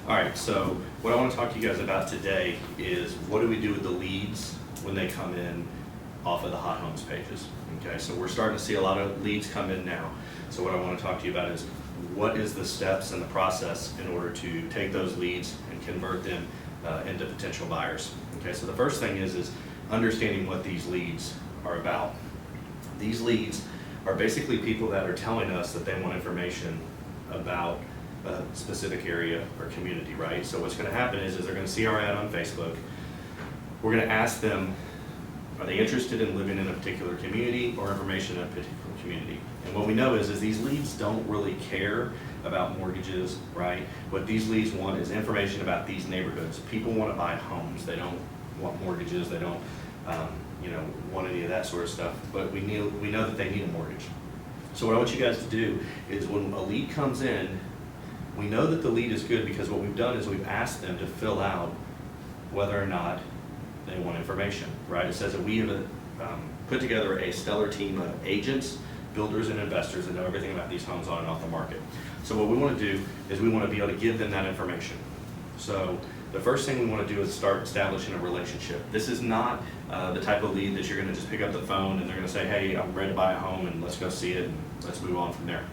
All right, so what I want to talk to you guys about today is what do we do with the leads when they come in off of the hot homes pages. Okay, so we're starting to see a lot of leads come in now. So what I want to talk to you about is what is the steps and the process in order to take those leads and convert them into potential buyers. Okay, so the first thing is understanding what these leads are about. These leads are basically people that are telling us that they want information about a specific area or community, right? So what's going to happen is they're going to see our ad on Facebook. We're going to ask them, are they interested in living in a particular community or information in a particular community? And what we know is these leads don't really care about mortgages, right? What these leads want is information about these neighborhoods. People want to buy homes. They don't want mortgages. They don't, want any of that sort of stuff. But we know that they need a mortgage. So what I want you guys to do is when a lead comes in, we know that the lead is good because what we've done is we've asked them to fill out whether or not they want information, right? It says that we have put together a stellar team of agents, builders, and investors that know everything about these homes on and off the market. So what we want to do is we want to be able to give them that information. So the first thing we want to do is start establishing a relationship. This is not the type of lead that you're going to just pick up the phone and they're going to say, hey, I'm ready to buy a home and let's go see it and let's move on from there.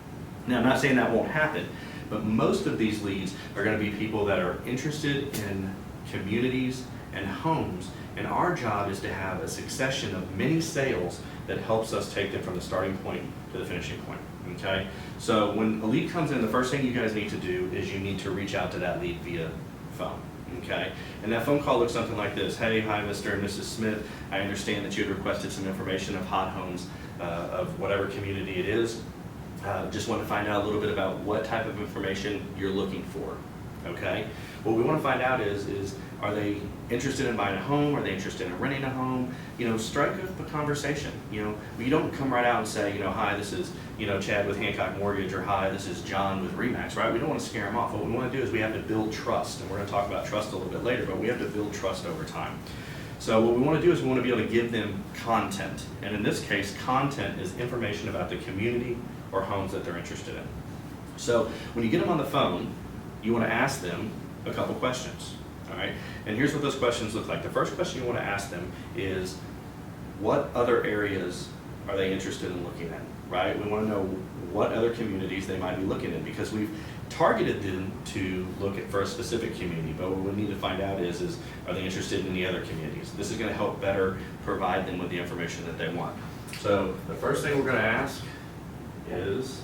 Now, I'm not saying that won't happen, but most of these leads are going to be people that are interested in communities and homes, and our job is to have a succession of many sales that helps us take them from the starting point to the finishing point, okay? So when a lead comes in, the first thing you guys need to do is you need to reach out to that lead via phone, okay? And that phone call looks something like this. Hey, hi, Mr. and Mrs. Smith. I understand that you had requested some information of hot homes of whatever community it is. Just want to find out a little bit about what type of information you're looking for, okay? What we want to find out is are they interested in buying a home? Are they interested in renting a home? Strike up a conversation. You don't come right out and say, hi, this is, Chad with Hancock Mortgage, or hi, this is John with Remax, right? We don't want to scare them off. What we want to do is we have to build trust, and we're going to talk about trust a little bit later, but we have to build trust over time. So what we want to do is we want to be able to give them content, and in this case, content is information about the community or homes that they're interested in. So when you get them on the phone, you want to ask them a couple questions, all right? And here's what those questions look like. The first question you want to ask them is, what other areas are they interested in looking at, right? We want to know what other communities they might be looking in because we've targeted them to look at for a specific community, but what we need to find out is are they interested in any other communities? This is going to help better provide them with the information that they want. So the first thing we're going to ask is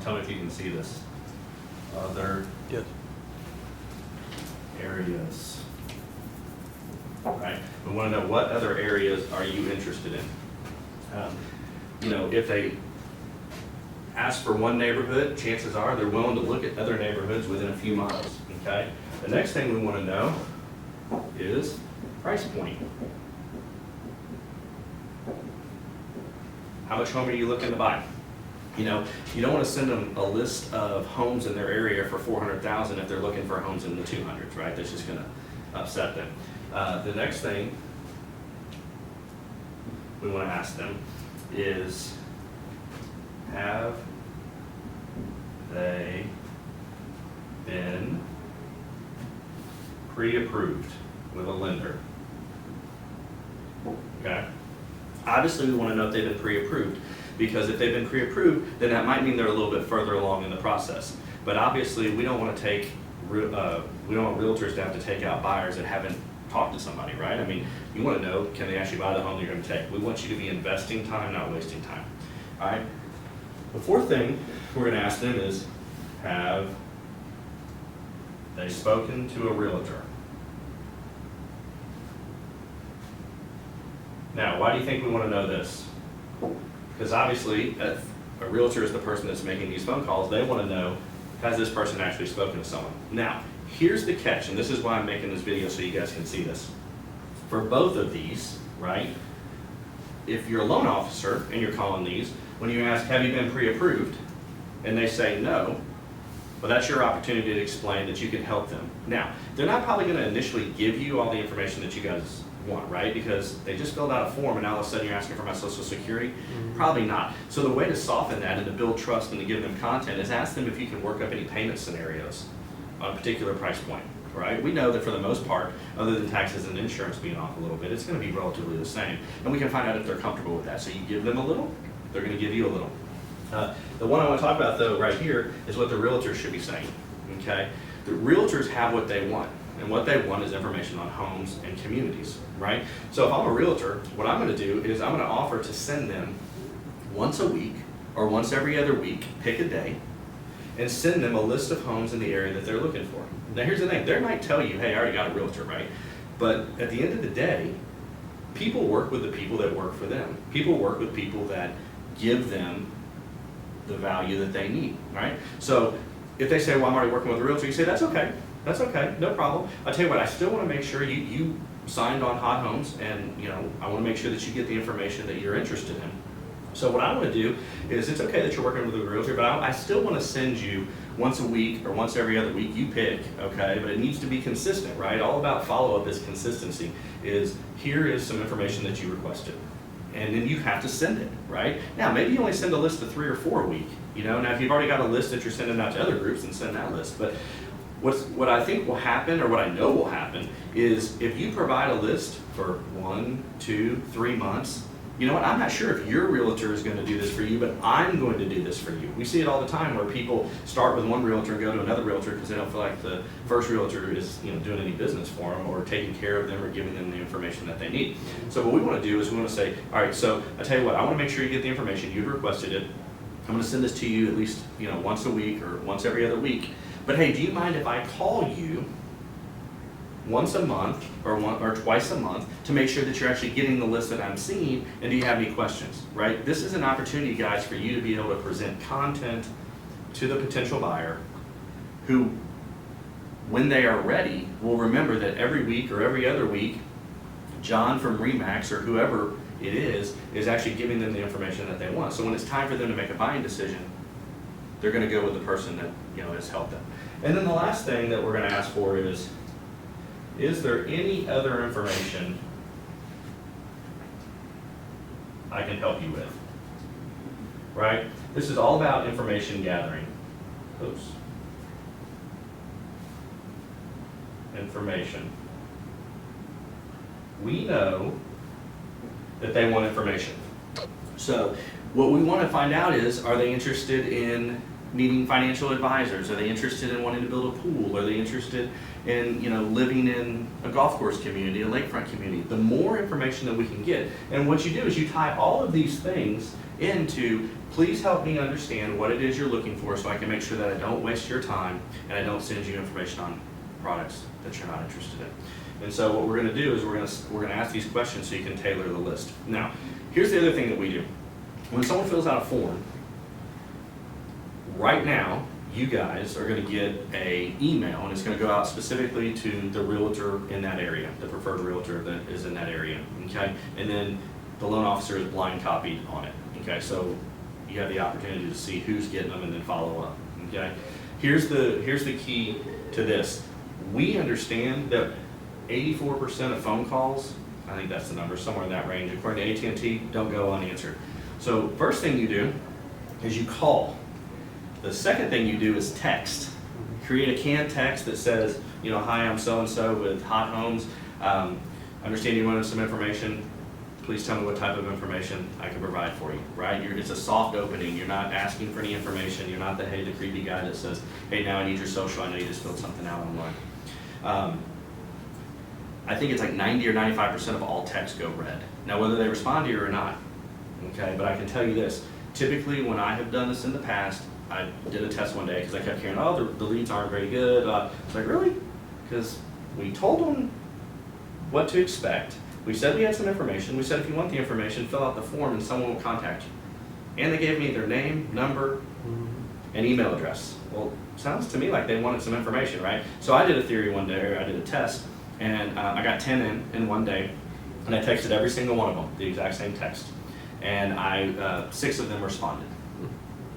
tell me if you can see this, other areas, right? We want to know what other areas are you interested in. If they ask for one neighborhood, chances are they're willing to look at other neighborhoods within a few miles, okay? The next thing we want to know is price point. How much home are you looking to buy? You don't want to send them a list of homes in their area for $400,000 if they're looking for homes in the 200s, right? That's just going to upset them. The next thing we want to ask them is, have they been pre-approved with a lender? Okay. Obviously, we want to know if they've been pre-approved, because if they've been pre-approved, then that might mean they're a little bit further along in the process. But obviously, we don't want realtors to have to take out buyers that haven't talked to somebody, right? I mean, you want to know, can they actually buy the home you're going to take? We want you to be investing time, not wasting time. All right. The fourth thing we're going to ask them is, have they spoken to a realtor? Now, why do you think we want to know this? Because obviously, if a realtor is the person that's making these phone calls, they want to know, has this person actually spoken to someone? Now, here's the catch, and this is why I'm making this video so you guys can see this. For both of these, right, if you're a loan officer and you're calling these, when you ask, have you been pre-approved, and they say no, well, that's your opportunity to explain that you can help them. Now, they're not probably going to initially give you all the information that you guys want, right? Because they just filled out a form and now all of a sudden you're asking for my social security? Probably not. So the way to soften that and to build trust and to give them content is ask them if you can work up any payment scenarios on a particular price point, right? We know that for the most part, other than taxes and insurance being off a little bit, it's going to be relatively the same. And we can find out if they're comfortable with that. So you give them a little, they're going to give you a little. The one I want to talk about though right here is what the realtors should be saying, okay? The realtors have what they want. And what they want is information on homes and communities, right? So if I'm a realtor, what I'm going to do is I'm going to offer to send them once a week or once every other week, pick a day, and send them a list of homes in the area that they're looking for. Now here's the thing, they might tell you, hey, I already got a realtor, right? But at the end of the day, people work with the people that work for them. People work with people that give them the value that they need, right? So if they say, well, I'm already working with a realtor, you say, that's okay. That's okay, no problem. I'll tell you what, I still want to make sure you signed on Hot Homes, and I want to make sure that you get the information that you're interested in. So what I want to do is, it's okay that you're working with a realtor, but I still want to send you once a week or once every other week, you pick, okay? But it needs to be consistent, right? All about follow-up is consistency, is here is some information that you requested. And then you have to send it, right? Now, maybe you only send a list of 3 or 4 a week, Now, if you've already got a list that you're sending out to other groups, then send that list. But what I think will happen, or what I know will happen, is if you provide a list for 1, 2, 3 months, you know what, I'm not sure if your realtor is going to do this for you, but I'm going to do this for you. We see it all the time where people start with one realtor and go to another realtor because they don't feel like the first realtor is doing any business for them or taking care of them or giving them the information that they need. So what we want to do is we want to say, all right, so I tell you what, I want to make sure you get the information. You've requested it. I'm going to send this to you at least once a week or once every other week. But hey, do you mind if I call you once a month or twice a month to make sure that you're actually getting the list that I'm seeing, and do you have any questions, right? This is an opportunity, guys, for you to be able to present content to the potential buyer who, when they are ready, will remember that every week or every other week, John from Remax or whoever it is actually giving them the information that they want. So when it's time for them to make a buying decision, they're going to go with the person that has helped them. And then the last thing that we're going to ask for is there any other information I can help you with? Right? This is all about information gathering. Oops. Information. We know that they want information. So what we want to find out is, are they interested in needing financial advisors? Are they interested in wanting to build a pool? Are they interested in living in a golf course community, a lakefront community? The more information that we can get, and what you do is you tie all of these things into, please help me understand what it is you're looking for so I can make sure that I don't waste your time and I don't send you information on products that you're not interested in. And so what we're going to do is we're going to ask these questions so you can tailor the list. Now, here's the other thing that we do. When someone fills out a form, right now, you guys are going to get an email, and it's going to go out specifically to the realtor in that area, the preferred realtor that is in that area, okay? And then the loan officer is blind copied on it, okay? So you have the opportunity to see who's getting them and then follow up, okay? Here's the key to this. We understand that 84% of phone calls, I think that's the number, somewhere in that range, according to AT&T, don't go unanswered. So first thing you do is you call. The second thing you do is text. Create a canned text that says, hi, I'm so-and-so with Hot Homes. Understand you wanted some information. Please tell me what type of information I can provide for you, right? It's a soft opening. You're not asking for any information. You're not the creepy guy that says, hey, now I need your social. I know you just filled something out online. I think it's like 90 or 95% of all texts go read. Now, whether they respond to you or not, okay, but I can tell you this. Typically, when I have done this in the past, I did a test one day because I kept hearing, oh, the leads aren't very good. It's like, really? Because we told them what to expect. We said we had some information. We said if you want the information, fill out the form and someone will contact you. And they gave me their name, number, and email address. Well, sounds to me like they wanted some information, right? So I did a theory one day, or I did a test, and I got 10 in one day, and I texted every single one of them, the exact same text. And 6 of them responded.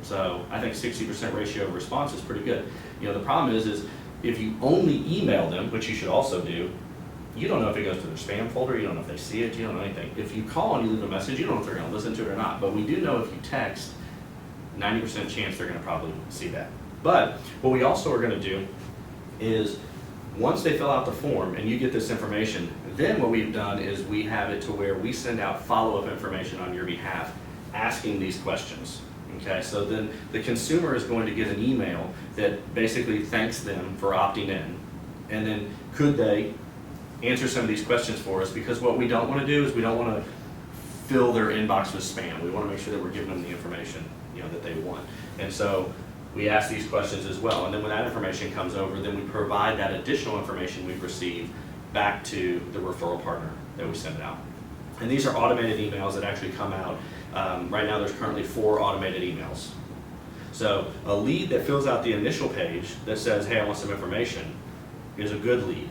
So I think 60% ratio of response is pretty good. The problem is if you only email them, which you should also do, You don't know if it goes to their spam folder, you don't know if they see it, you don't know anything. If you call and you leave a message, you don't know if they're gonna listen to it or not. But we do know if you text, 90% chance they're gonna probably see that. But what we also are gonna do is, once they fill out the form and you get this information, then what we've done is we have it to where we send out follow-up information on your behalf, asking these questions. Okay, so then the consumer is going to get an email that basically thanks them for opting in. And then could they answer some of these questions for us? Because what we don't want to do is we don't want to fill their inbox with spam. We want to make sure that we're giving them the information, that they want. And so we ask these questions as well. And then when that information comes over, then we provide that additional information we've received back to the referral partner that we send out. And these are automated emails that actually come out. Right now there's currently 4 automated emails. So a lead that fills out the initial page that says, hey, I want some information, is a good lead.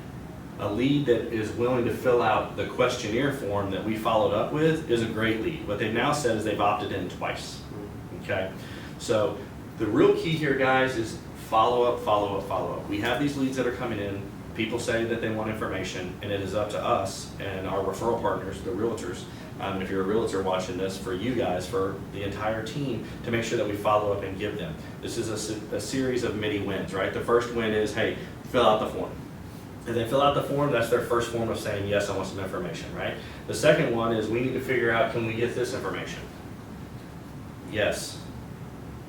A lead that is willing to fill out the questionnaire form that we followed up with is a great lead. What they've now said is they've opted in twice. Okay? So the real key here, guys, is follow up, follow up, follow up. We have these leads that are coming in. People say that they want information, and it is up to us and our referral partners, the realtors, if you're a realtor watching this, for you guys, for the entire team, to make sure that we follow up and give them. This is a series of mini wins, right? The first win is, hey, fill out the form. If they fill out the form, that's their first form of saying, yes, I want some information, right? The second one is, we need to figure out, can we get this information? Yes,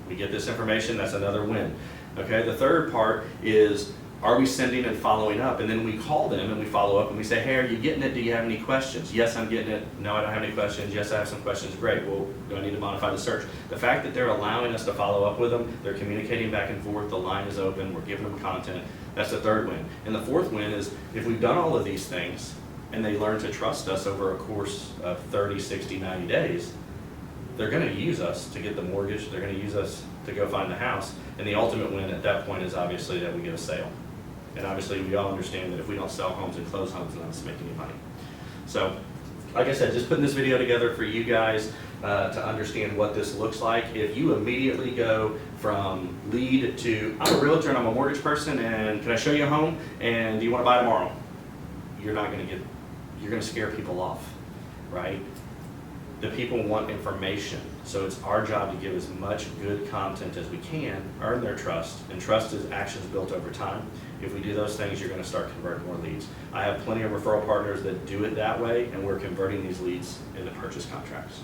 we get this information, that's another win. Okay, the third part is, are we sending and following up? And then we call them and we follow up and we say, hey, are you getting it? Do you have any questions? Yes, I'm getting it. No, I don't have any questions. Yes, I have some questions. Great. Well, do I need to modify the search? The fact that they're allowing us to follow up with them, they're communicating back and forth, the line is open, we're giving them content. That's the third win. And the fourth win is, if we've done all of these things and they learn to trust us over a course of 30, 60, 90 days, they're going to use us to get the mortgage. They're going to use us to go find the house. And the ultimate win at that point is obviously that we get a sale. And obviously we all understand that if we don't sell homes and close homes, none of us make any money. So, like I said, just putting this video together for you guys to understand what this looks like. If you immediately go from lead to, I'm a realtor and I'm a mortgage person, and can I show you a home, and do you want to buy tomorrow? You're going to scare people off, right? The people want information, so it's our job to give as much good content as we can, earn their trust, and trust is actions built over time. If we do those things, you're going to start converting more leads. I have plenty of referral partners that do it that way, and we're converting these leads into purchase contracts.